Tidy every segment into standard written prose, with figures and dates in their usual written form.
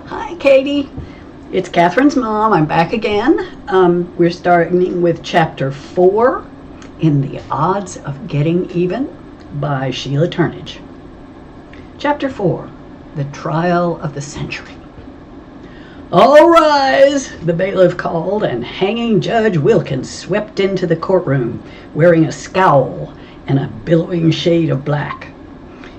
Hi, Katie. It's Catherine's mom. I'm back again. We're starting with Chapter 4 in The Odds of Getting Even by Sheila Turnage. Chapter 4, The Trial of the Century. All rise, the bailiff called, and hanging Judge Wilkins swept into the courtroom wearing a scowl and a billowing shade of black.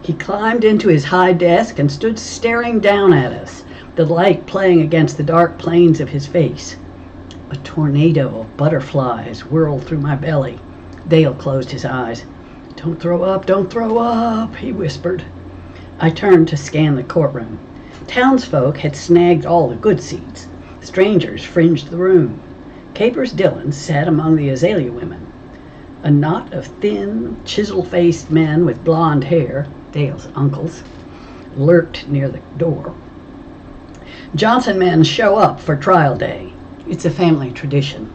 He climbed into his high desk and stood staring down at us, the light playing against the dark planes of his face. A tornado of butterflies whirled through my belly. Dale closed his eyes. Don't throw up, he whispered. I turned to scan the courtroom. Townsfolk had snagged all the good seats. Strangers fringed the room. Capers Dillon sat among the azalea women. A knot of thin, chisel-faced men with blonde hair, Dale's uncles, lurked near the door. Johnson men show up for trial day. It's a family tradition.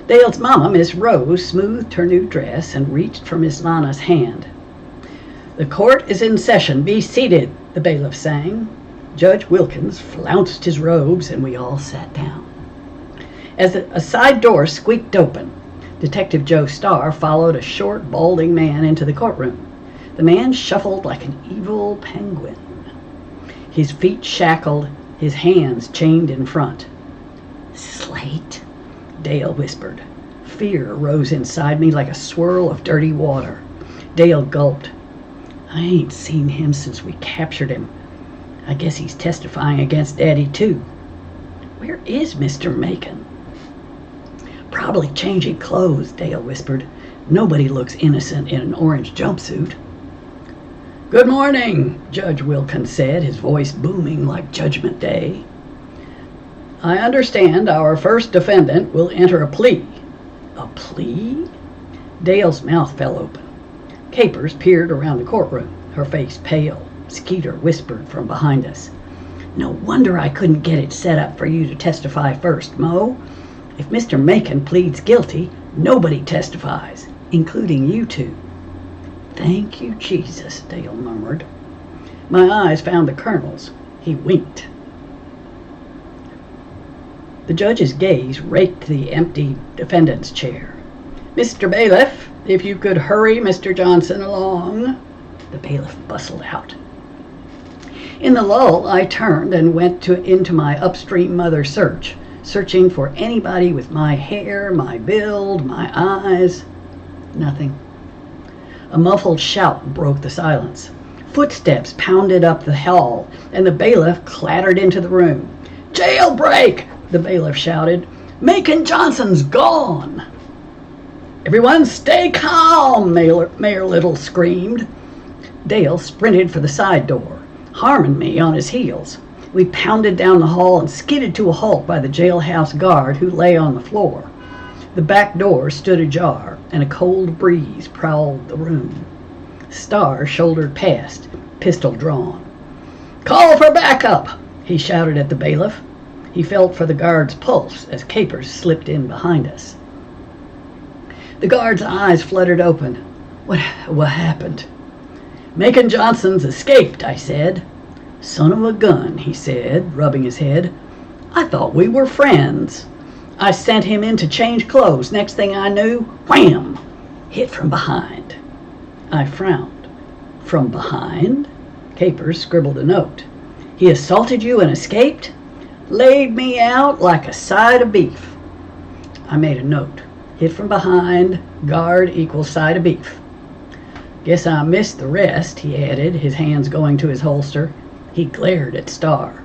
Dale's mama, Miss Rose, smoothed her new dress and reached for Miss Lana's hand. The court is in session. Be seated, the bailiff sang. Judge Wilkins flounced his robes and we all sat down. As a side door squeaked open, Detective Joe Starr followed a short, balding man into the courtroom. The man shuffled like an evil penguin. His feet shackled, his hands chained in front. Slate, Dale whispered. Fear rose inside me like a swirl of dirty water. Dale gulped. I ain't seen him since we captured him. I guess he's testifying against Daddy, too. Where is Mr. Macon? Probably changing clothes, Dale whispered. Nobody looks innocent in an orange jumpsuit. Good morning, Judge Wilkins said, his voice booming like Judgment Day. I understand our first defendant will enter a plea. A plea? Dale's mouth fell open. Capers peered around the courtroom, her face pale. Skeeter whispered from behind us. No wonder I couldn't get it set up for you to testify first, Mo. If Mr. Macon pleads guilty, nobody testifies, including you two. Thank you, Jesus, Dale murmured. My eyes found the colonel's. He winked. The judge's gaze raked the empty defendant's chair. Mr. Bailiff, if you could hurry Mr. Johnson along. The bailiff bustled out. In the lull, I turned and went into my upstream mother search, searching for anybody with my hair, my build, my eyes. Nothing. A muffled shout broke the silence. Footsteps pounded up the hall, and the bailiff clattered into the room. Jailbreak! The bailiff shouted. Macon Johnson's gone! Everyone stay calm, Mayor Little screamed. Dale sprinted for the side door, Harmon me on his heels. We pounded down the hall and skidded to a halt by the jailhouse guard who lay on the floor. The back door stood ajar, and a cold breeze prowled the room. Starr shouldered past, pistol drawn. Call for backup, he shouted at the bailiff. He felt for the guard's pulse as Capers slipped in behind us. The guard's eyes fluttered open. What happened? Macon Johnson's escaped, I said. Son of a gun, he said, rubbing his head. I thought we were friends. I sent him in to change clothes. Next thing I knew, wham! Hit from behind. I frowned. From behind? Capers scribbled a note. He assaulted you and escaped? Laid me out like a side of beef. I made a note. Hit from behind, guard equals side of beef. Guess I missed the rest, he added, his hands going to his holster. He glared at Starr.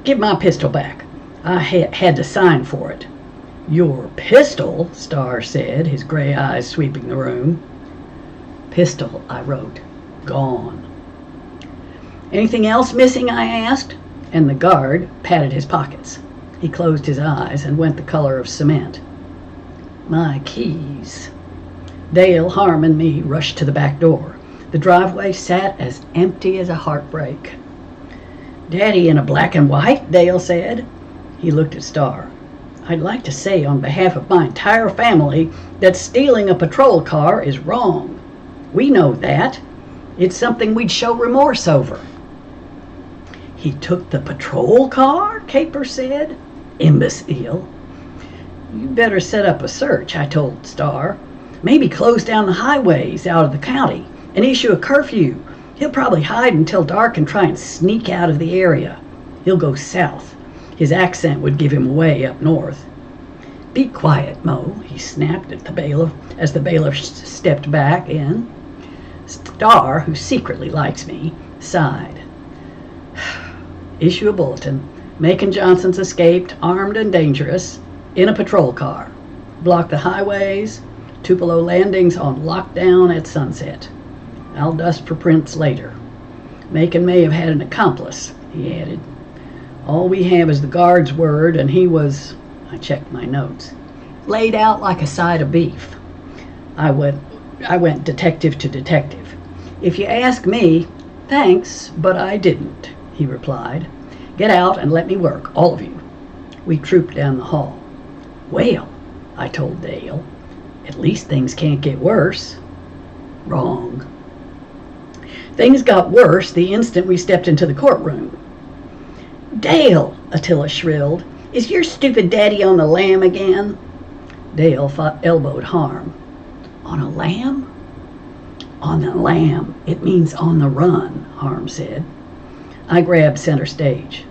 Give my pistol back. I had to sign for it. Your pistol, Starr said, his gray eyes sweeping the room. Pistol, I wrote. Gone. Anything else missing, I asked, and the guard patted his pockets. He closed his eyes and went the color of cement. My keys. Dale, Harm, and me rushed to the back door. The driveway sat as empty as a heartbreak. Daddy in a black and white, Dale said. He looked at Starr. I'd like to say on behalf of my entire family that stealing a patrol car is wrong. We know that. It's something we'd show remorse over. He took the patrol car, Capers said. Imbecile. "You'd better set up a search," I told Starr. "Maybe close down the highways out of the county and issue a curfew. He'll probably hide until dark and try and sneak out of the area. He'll go south. His accent would give him away up north." "Be quiet, Mo," he snapped at the bailiff as the bailiff stepped back in. Starr, who secretly likes me, sighed. "Issue a bulletin. Macon Johnson's escaped, armed and dangerous, in a patrol car. Block the highways. Tupelo Landing's on lockdown at sunset. I'll dust for prints later. Macon may have had an accomplice," he added. "All we have is the guard's word, and he was," I checked my notes, "laid out like a side of beef." I went detective to detective. "If you ask me, thanks, but I didn't," he replied. "Get out and let me work, all of you." We trooped down the hall. "Well," I told Dale, "at least things can't get worse." Wrong. Things got worse the instant we stepped into the courtroom. "Dale," Attila shrilled, "is your stupid daddy on the lam again?" Dale elbowed Harm. "On a lam?" "On the lam. It means on the run," Harm said. I grabbed center stage.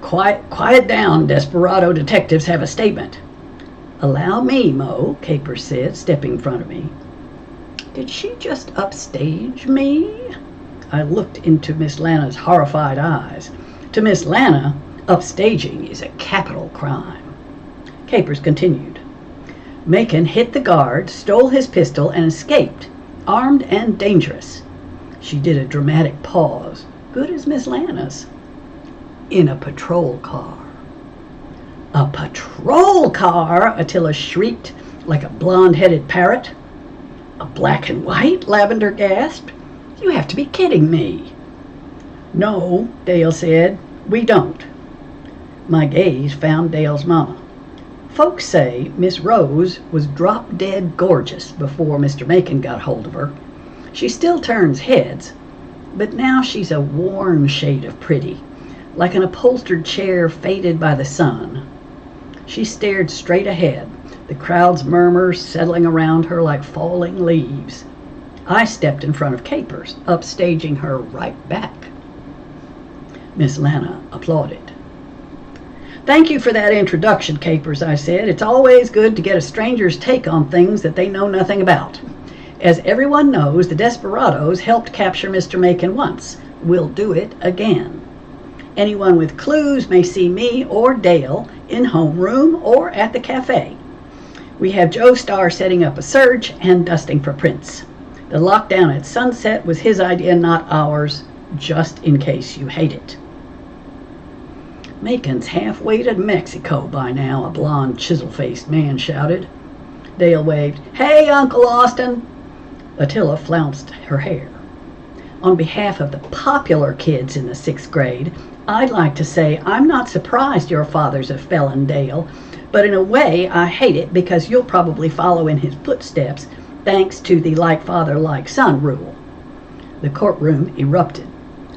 Quiet down, desperado detectives have a statement." "Allow me, Mo," Capers said, stepping in front of me. Did she just upstage me? I looked into Miss Lana's horrified eyes. To Miss Lana, upstaging is a capital crime. Capers continued. Macon hit the guard, stole his pistol, and escaped, armed and dangerous. She did a dramatic pause, good as Miss Lana's. In a patrol car. "A patrol car!" Attila shrieked like a blonde-headed parrot. "A black and white?" Lavender gasped. "You have to be kidding me." "No," Dale said, "we don't." My gaze found Dale's mama. Folks say Miss Rose was drop-dead gorgeous before Mr. Macon got hold of her. She still turns heads, but now she's a warm shade of pretty, like an upholstered chair faded by the sun. She stared straight ahead, the crowd's murmurs settling around her like falling leaves. I stepped in front of Capers, upstaging her right back. Miss Lana applauded. "Thank you for that introduction, Capers," I said. "It's always good to get a stranger's take on things that they know nothing about. As everyone knows, the desperados helped capture Mr. Macon once. We'll do it again. Anyone with clues may see me or Dale in homeroom or at the cafe. We have Joe Starr setting up a search and dusting for prints. The lockdown at sunset was his idea, not ours, just in case you hate it." "Macon's halfway to Mexico by now," a blonde, chisel-faced man shouted. Dale waved. "Hey, Uncle Austin!" Attila flounced her hair. "On behalf of the popular kids in the 6th grade, I'd like to say I'm not surprised your father's a felon, Dale, but in a way I hate it because you'll probably follow in his footsteps thanks to the like father, like son rule." The courtroom erupted.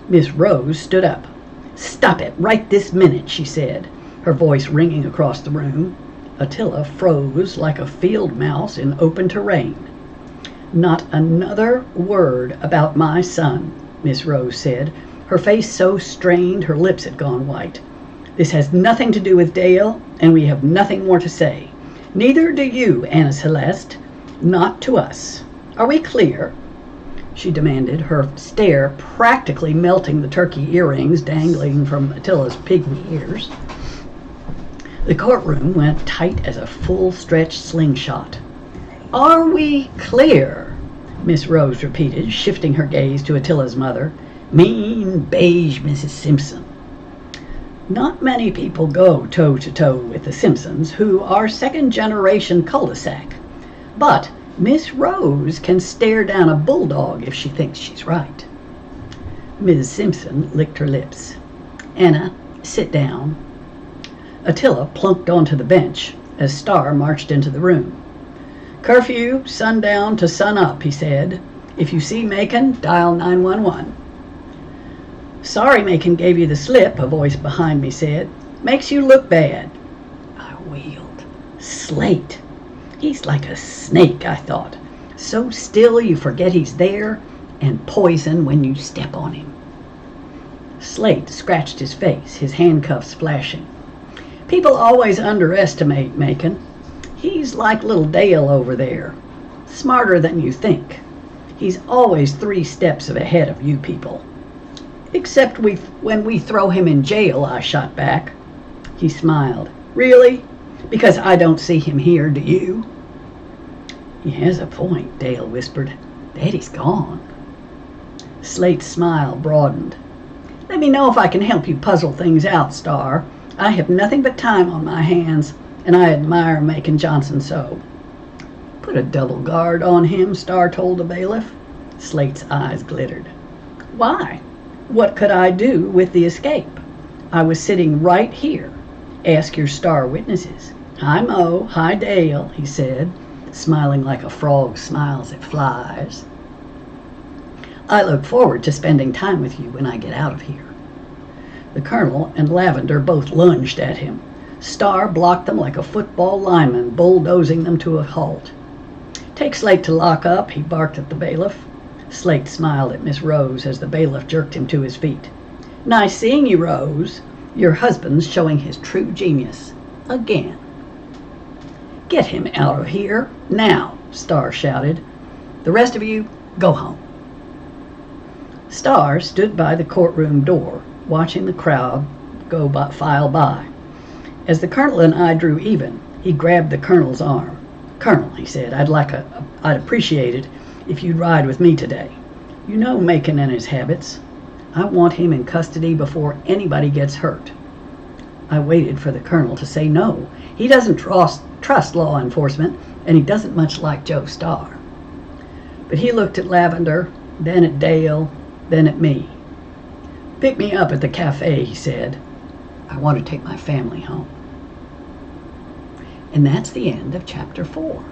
Miss Rose stood up. "Stop it right this minute," she said, her voice ringing across the room. Attila froze like a field mouse in open terrain. "Not another word about my son," Miss Rose said, her face so strained her lips had gone white. "This has nothing to do with Dale, and we have nothing more to say. Neither do you, Anna Celeste. Not to us. Are we clear?" she demanded, her stare practically melting the turkey earrings dangling from Attila's pygmy ears. The courtroom went tight as a full-stretched slingshot. "Are we clear?" Miss Rose repeated, shifting her gaze to Attila's mother. "Mean beige Mrs. Simpson." Not many people go toe-to-toe with the Simpsons, who are second-generation cul-de-sac. But Miss Rose can stare down a bulldog if she thinks she's right. Ms. Simpson licked her lips. "Anna, sit down." Attila plunked onto the bench as Starr marched into the room. "Curfew, sundown to sun up," he said. "If you see Macon, dial 911. Sorry Macon gave you the slip, a voice behind me said. Makes you look bad. I wheeled. Slate. He's like a snake, I thought. So still you forget he's there, and poison when you step on him. Slate scratched his face, his handcuffs flashing. People always underestimate Macon. He's like little Dale over there. Smarter than you think. He's always 3 steps ahead of you people. Except when we throw him in jail, I shot back. He smiled. Really? Because I don't see him here, do you? He has a point, Dale whispered. Daddy's gone. Slate's smile broadened. Let me know if I can help you puzzle things out, Star. I have nothing but time on my hands, and I admire Macon Johnson so. Put a double guard on him, Star told the bailiff. Slate's eyes glittered. Why? What could I do with the escape? I was sitting right here. Ask your star witnesses. Hi, Mo. Hi, Dale, he said, smiling like a frog smiles at flies. I look forward to spending time with you when I get out of here. The colonel and Lavender both lunged at him. Star blocked them like a football lineman, bulldozing them to a halt. Take Slate to lock up, he barked at the bailiff. Slate smiled at Miss Rose as the bailiff jerked him to his feet. Nice seeing you, Rose. Your husband's showing his true genius. Again. Get him out of here, now, Star shouted. The rest of you, go home. Star stood by the courtroom door, watching the crowd file by. As the colonel and I drew even, he grabbed the colonel's arm. Colonel, he said, I'd appreciate it if you'd ride with me today. You know Macon and his habits. I want him in custody before anybody gets hurt. I waited for the colonel to say no. He doesn't trust law enforcement, and he doesn't much like Joe Starr. But he looked at Lavender, then at Dale, then at me. Pick me up at the cafe, he said. I want to take my family home. And that's the end of chapter 4.